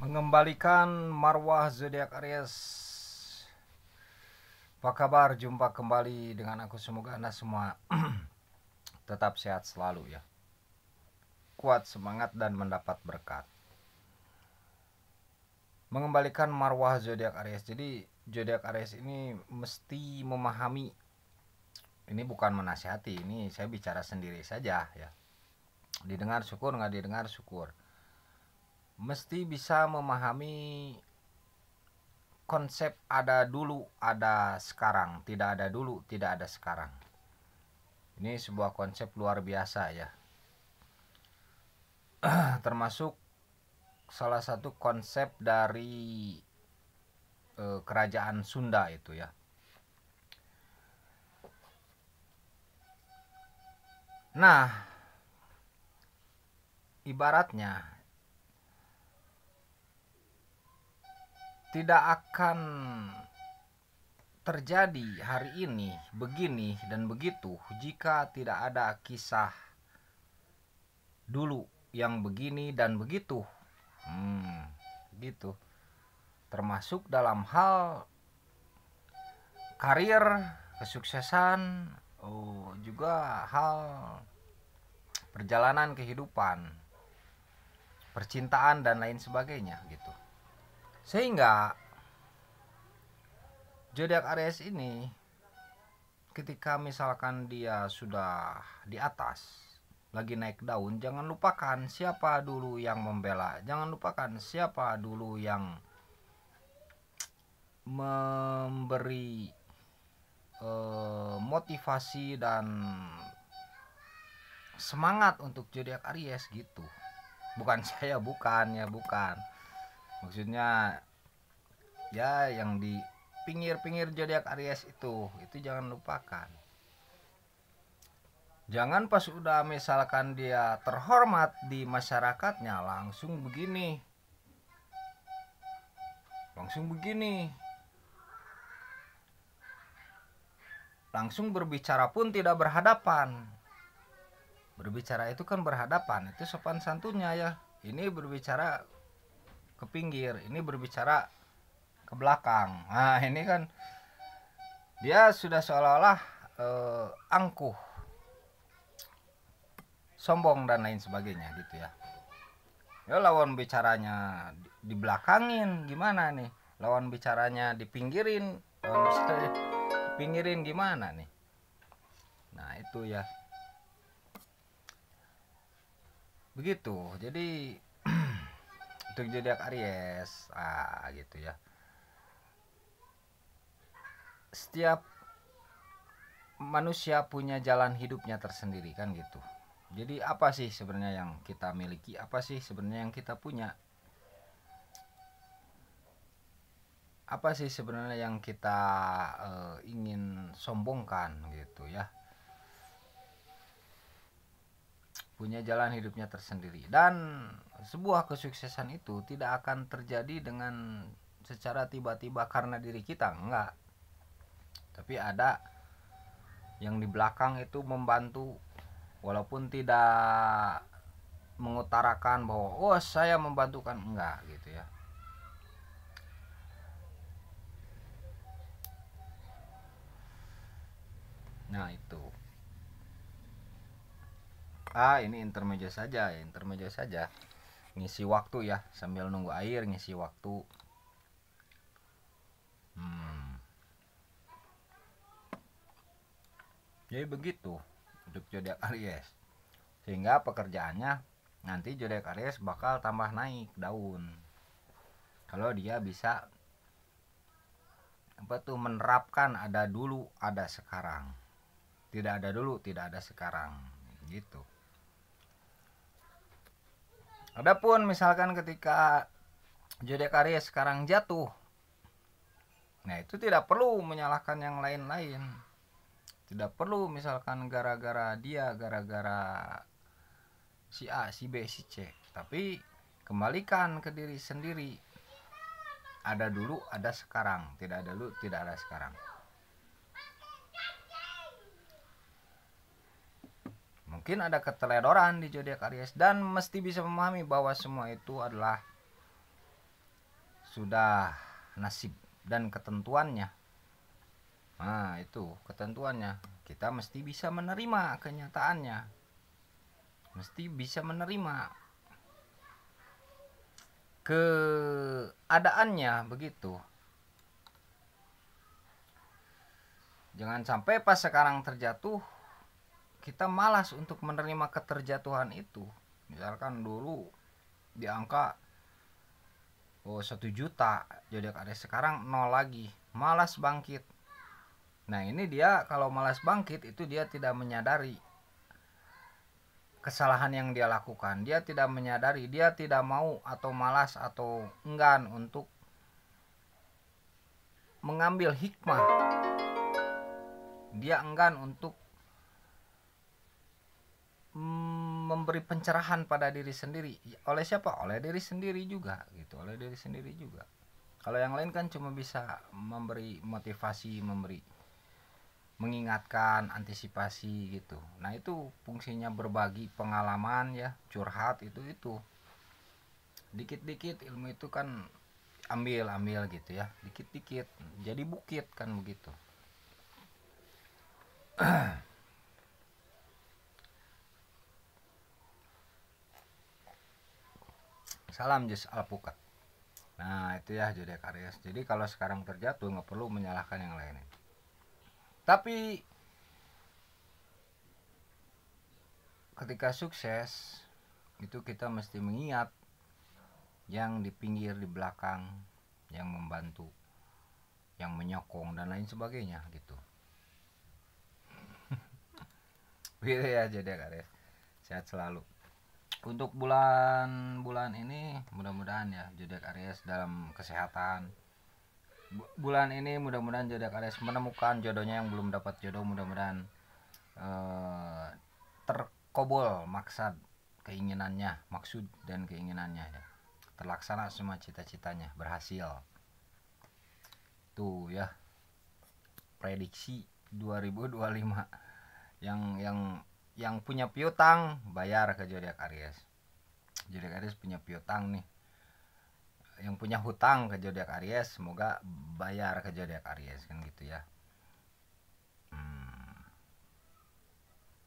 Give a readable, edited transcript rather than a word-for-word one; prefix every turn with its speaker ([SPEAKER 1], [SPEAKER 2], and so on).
[SPEAKER 1] Mengembalikan marwah zodiak Aries. Apa kabar? Jumpa kembali dengan aku. Semoga Anda semua tetap sehat selalu ya. Kuat semangat dan mendapat berkat. Mengembalikan marwah zodiak Aries. Jadi zodiak Aries ini mesti memahami. Ini bukan menasihati, ini saya bicara sendiri saja ya. Didengar syukur, nggak didengar syukur. Mesti bisa memahami konsep ada dulu, ada sekarang. Tidak ada dulu, tidak ada sekarang. Ini sebuah konsep luar biasa ya. Termasuk salah satu konsep dari kerajaan Sunda itu ya. Nah, ibaratnya tidak akan terjadi hari ini begini dan begitu jika tidak ada kisah dulu yang begini dan begitu. Gitu. Termasuk dalam hal karir, kesuksesan, juga hal perjalanan kehidupan, percintaan dan lain sebagainya gitu. Sehingga zodiak Aries ini ketika misalkan dia sudah di atas, lagi naik daun, jangan lupakan siapa dulu yang membela, jangan lupakan siapa dulu yang memberi motivasi dan semangat untuk zodiak Aries gitu. Bukan saya, bukan. Maksudnya ya yang di pinggir-pinggir zodiak Aries itu jangan lupakan. Jangan pas udah misalkan dia terhormat di masyarakatnya langsung begini. Langsung berbicara pun tidak berhadapan. Berbicara itu kan berhadapan, itu sopan santunnya ya. Ini berbicara ke pinggir, ini berbicara ke belakang. Nah ini kan dia sudah seolah-olah angkuh, sombong dan lain sebagainya gitu ya. Ya lawan bicaranya dibelakangin gimana nih, lawan bicaranya dipinggirin, gimana nih. Nah itu ya begitu. Jadi untuk zodiak Aries gitu ya, setiap manusia punya jalan hidupnya tersendiri kan gitu. Jadi apa sih sebenarnya yang kita miliki, apa sih sebenarnya yang kita punya, apa sih sebenarnya yang kita ingin sombongkan gitu ya. Punya jalan hidupnya tersendiri, dan sebuah kesuksesan itu tidak akan terjadi dengan secara tiba-tiba karena diri kita, enggak. Tapi ada yang di belakang itu membantu, walaupun tidak mengutarakan bahwa saya membantukan, enggak gitu ya. Nah itu ini intermezzo saja, ngisi waktu ya, sambil nunggu air ngisi waktu. Jadi begitu untuk zodiak Aries. Sehingga pekerjaannya nanti zodiak Aries bakal tambah naik daun kalau dia bisa menerapkan ada dulu ada sekarang, tidak ada dulu tidak ada sekarang gitu. Adapun misalkan ketika zodiak Aries sekarang jatuh, nah itu tidak perlu menyalahkan yang lain-lain. Tidak perlu misalkan gara-gara dia, gara-gara si A, si B, si C. Tapi kembalikan ke diri sendiri. Ada dulu, ada sekarang. Tidak ada dulu, tidak ada sekarang. Mungkin ada keteledoran di zodiak Aries, dan mesti bisa memahami bahwa semua itu adalah sudah nasib dan ketentuannya. Nah itu ketentuannya, kita mesti bisa menerima kenyataannya, mesti bisa menerima keadaannya begitu. Jangan sampai pas sekarang terjatuh kita malas untuk menerima keterjatuhan itu. Misalkan dulu di angka 1 juta zodiak Aries, sekarang 0 lagi, malas bangkit. Nah ini dia, kalau malas bangkit itu dia tidak menyadari kesalahan yang dia lakukan. Dia tidak menyadari, dia tidak mau atau malas atau enggan untuk mengambil hikmah. Dia enggan untuk memberi pencerahan pada diri sendiri. Oleh siapa? Oleh diri sendiri juga gitu, oleh diri sendiri juga. Kalau yang lain kan cuma bisa memberi motivasi, mengingatkan, antisipasi gitu. Nah itu fungsinya berbagi pengalaman ya, curhat itu dikit-dikit ilmu itu kan ambil gitu ya, dikit-dikit jadi bukit kan begitu. Salam jus alpukat. Nah itu ya zodiak Aries. Jadi kalau sekarang terjatuh nggak perlu menyalahkan yang lain. Tapi ketika sukses itu kita mesti mengingat yang di pinggir, di belakang, yang membantu, yang menyokong dan lain sebagainya gitu. Gitu ya zodiak Aries. Sehat selalu. Untuk bulan ini mudah-mudahan ya zodiak Aries dalam kesehatan. Bulan ini mudah-mudahan zodiak Aries menemukan jodohnya, yang belum dapat jodoh mudah-mudahan terkobol maksud dan keinginannya ya. Terlaksana semua cita-citanya, berhasil. Tuh ya. Prediksi 2025. Yang punya piutang bayar ke zodiak Aries. Zodiak Aries punya piutang nih. Yang punya hutang ke zodiak Aries semoga bayar ke zodiak Aries kan gitu ya.